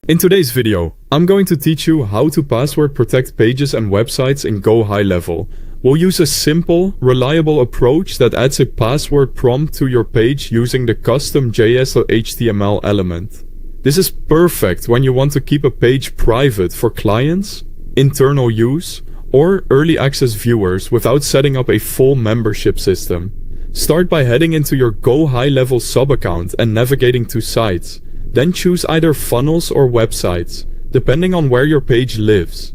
In today's video, I'm going to teach you how to password protect pages and websites in GoHighLevel. We'll use a simple, reliable approach that adds a password prompt to your page using the custom JS.html element. This is perfect when you want to keep a page private for clients, internal use, or early access viewers without setting up a full membership system. Start by heading into your GoHighLevel sub-account and navigating to sites. Then choose either funnels or websites, depending on where your page lives.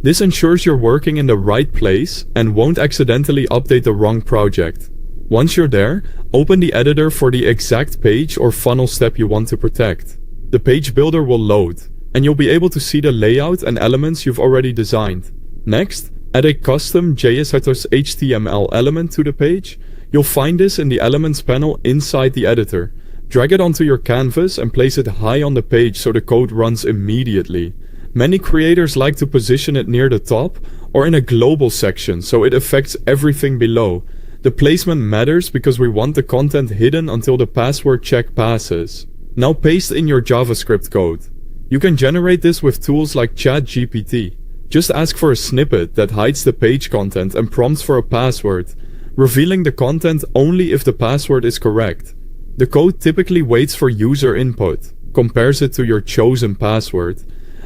This ensures you're working in the right place and won't accidentally update the wrong project. Once you're there, open the editor for the exact page or funnel step you want to protect. The page builder will load, and you'll be able to see the layout and elements you've already designed. Next, add a custom JS.html element to the page. You'll find this in the Elements panel inside the editor. Drag it onto your canvas and place it high on the page so the code runs immediately. Many creators like to position it near the top or in a global section so it affects everything below. The placement matters because we want the content hidden until the password check passes. Now paste in your JavaScript code. You can generate this with tools like ChatGPT. Just ask for a snippet that hides the page content and prompts for a password, revealing the content only if the password is correct. The code typically waits for user input, compares it to your chosen password,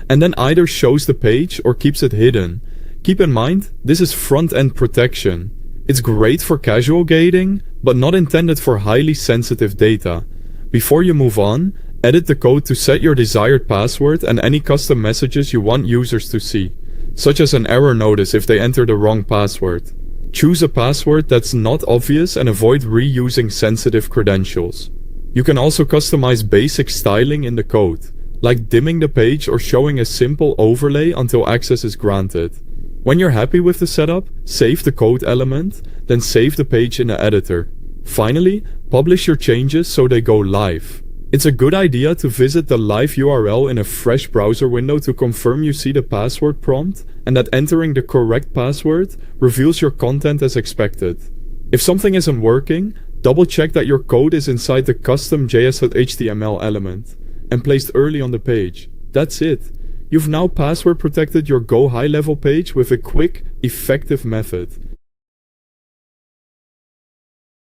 and then either shows the page or keeps it hidden. Keep in mind, this is front-end protection. It's great for casual gating, but not intended for highly sensitive data. Before you move on, edit the code to set your desired password and any custom messages you want users to see, such as an error notice if they enter the wrong password. Choose a password that's not obvious and avoid reusing sensitive credentials. You can also customize basic styling in the code, like dimming the page or showing a simple overlay until access is granted. When you're happy with the setup, save the code element, then save the page in the editor. Finally, publish your changes so they go live. It's a good idea to visit the live URL in a fresh browser window to confirm you see the password prompt and that entering the correct password reveals your content as expected. If something isn't working, double check that your code is inside the custom JS.html element and placed early on the page. That's it. You've now password protected your GoHighLevel page with a quick, effective method.